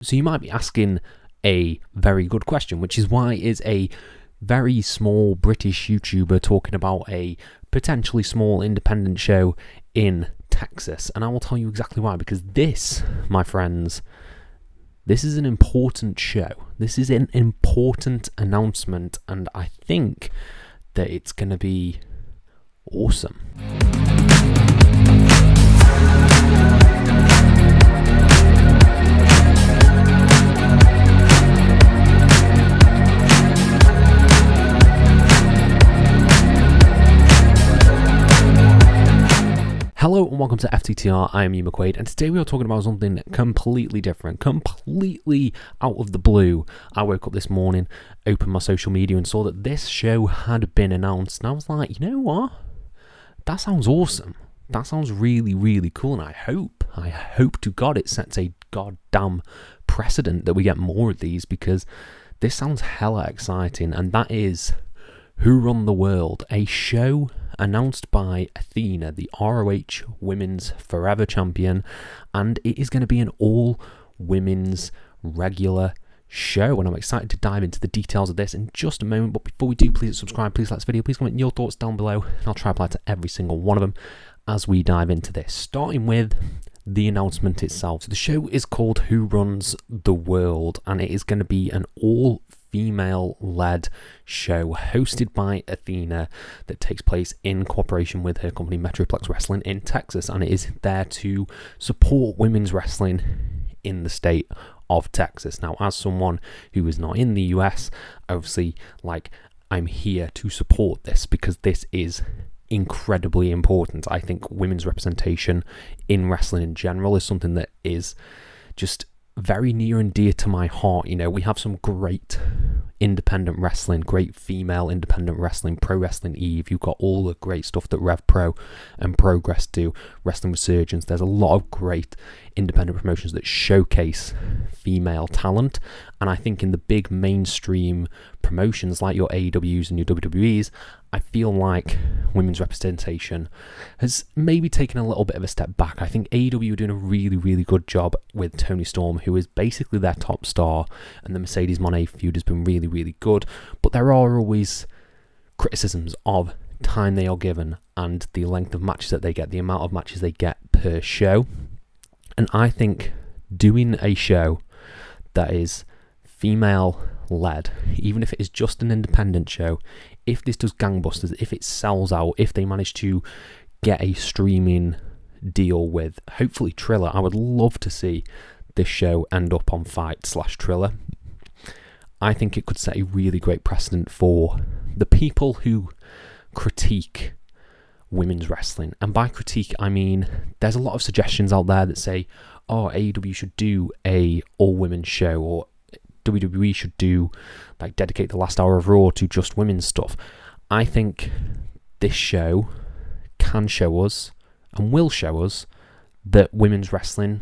So you might be asking a very good question, which is why is a very small British YouTuber talking about a potentially small independent show in Texas? And I will tell you exactly why, because this, my friends, this is an important show. This is an important announcement, and I think that it's going to be awesome. Hello and welcome to FTTR, I am Hugh McQuaid, and today we are talking about something completely different, completely out of the blue. I woke up this morning, opened my social media and saw that this show had been announced, and I was like, you know what? That sounds awesome. That sounds really, really cool, and I hope to God it sets a goddamn precedent that we get more of these, because this sounds hella exciting, and that is Who Run the World, a show announced by Athena, the ROH Women's Forever Champion, and it is going to be an all-women's regular show, and I'm excited to dive into the details of this in just a moment. But before we do, please subscribe, please like this video, please comment your thoughts down below, and I'll try to reply to every single one of them as we dive into this, starting with the announcement itself. So the show is called Who Runs the World, and it is going to be an all-female-led show hosted by Athena that takes place in cooperation with her company Metroplex Wrestling in Texas, and it is there to support women's wrestling in the state of Texas. Now, as someone who is not in the US, obviously, I'm here to support this because this is incredibly important. I think women's representation in wrestling in general is something that is just very near and dear to my heart. You know, we have some great independent wrestling, great female independent wrestling, Pro Wrestling Eve. You've got all the great stuff that Rev Pro and Progress do, Wrestling Resurgence. There's a lot of great independent promotions that showcase female talent, and I think in the big mainstream promotions like your AEWs and your WWEs, I feel like women's representation has maybe taken a little bit of a step back. I think AEW are doing a really, really good job with Toni Storm, who is basically their top star, and the Mercedes Moné feud has been really, really good. But there are always criticisms of time they are given and the length of matches that they get, the amount of matches they get per show. And I think doing a show that is female-led, even if it is just an independent show, if this does gangbusters, if it sells out, if they manage to get a streaming deal with, hopefully, Triller, I would love to see this show end up on Fight/Triller. I think it could set a really great precedent for the people who critique women's wrestling. And by critique, I mean there's a lot of suggestions out there that say, oh, AEW should do a all-women's show, or WWE should do, dedicate the last hour of Raw to just women's stuff. I think this show can show us, and will show us, that women's wrestling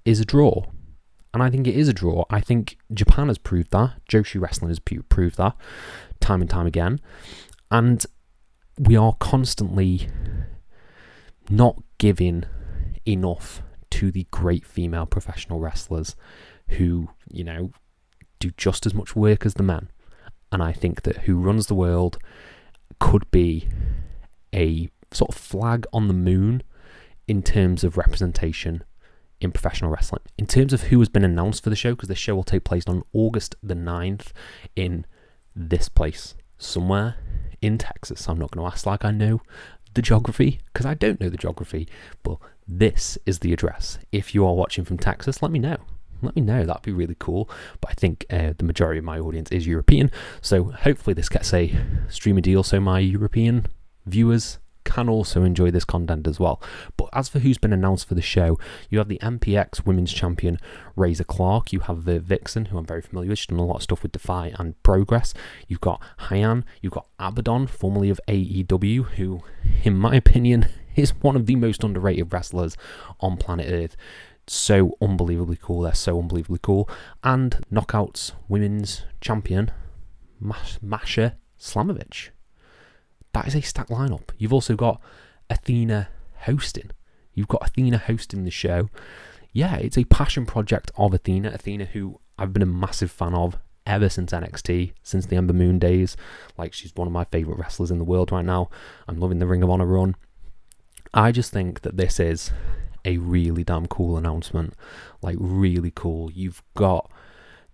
is a draw. And I think it is a draw. I think Japan has proved that. Joshi Wrestling has proved that time and time again. And we are constantly not giving enough to the great female professional wrestlers who, do just as much work as the men. And I think that Who Runs the World could be a sort of flag on the moon in terms of representation in professional wrestling. In terms of who has been announced for the show, because the show will take place on August the 9th in this place, somewhere in Texas. I'm not going to ask like I know the geography, because I don't know the geography, but this is the address. If you are watching from Texas, let me know. That'd be really cool. But I think the majority of my audience is European, so hopefully this gets a streaming deal so my European viewers can also enjoy this content as well. But as for who's been announced for the show, you have the MPX Women's Champion Razor Clark, you have the Vixen, who I'm very familiar with, she's done a lot of stuff with Defy and Progress, you've got Hyan, you've got Abaddon, formerly of AEW, who, in my opinion, is one of the most underrated wrestlers on planet Earth. So unbelievably cool, they're so unbelievably cool. And Knockouts Women's Champion Masha Slamovich. That is a stacked lineup. You've also got Athena hosting. You've got Athena hosting the show. yeah, it's a passion project of Athena. Athena, who I've been a massive fan of ever since NXT, since the Ember Moon days. Like, she's one of my favourite wrestlers in the world right now. I'm loving the Ring of Honor run. I just think that this is a really damn cool announcement. Like, really cool. You've got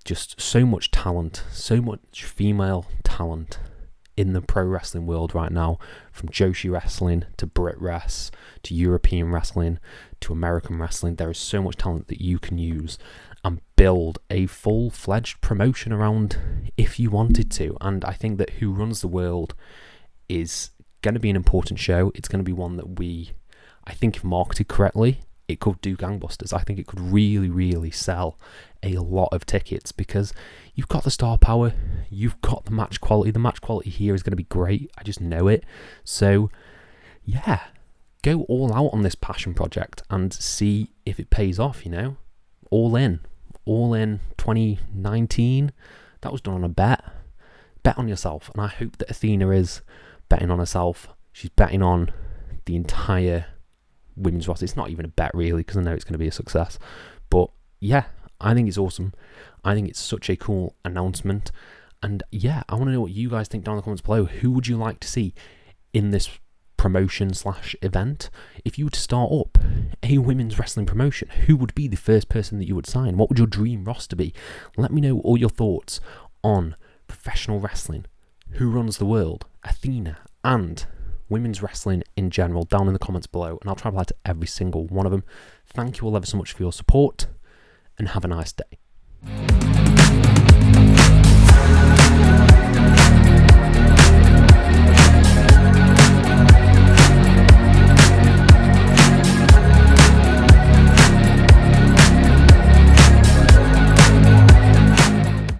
just so much talent, so much female talent in the pro wrestling world right now, from Joshi wrestling to Brit Wrest to European wrestling to American wrestling. There is so much talent that you can use and build a full-fledged promotion around if you wanted to. And I think that Who Runs the World is going to be an important show. It's going to be one that I think if marketed correctly, it could do gangbusters. I think it could really, really sell a lot of tickets because you've got the star power, you've got the match quality. The match quality here is going to be great. I just know it. So, yeah, go all out on this passion project and see if it pays off, you know? All in 2019. That was done on a bet. Bet on yourself. And I hope that Athena is betting on herself. She's betting on the entire women's roster. It's not even a bet really, because I know it's going to be a success. But yeah, I think it's awesome. I think it's such a cool announcement. And yeah, I want to know what you guys think down in the comments below. Who would you like to see in this promotion/event? If you were to start up a women's wrestling promotion, who would be the first person that you would sign? What would your dream roster be? Let me know all your thoughts on professional wrestling, Who Runs the World, Athena, and women's wrestling in general down in the comments below, and I'll try to reply to every single one of them. Thank you all ever so much for your support, and have a nice day.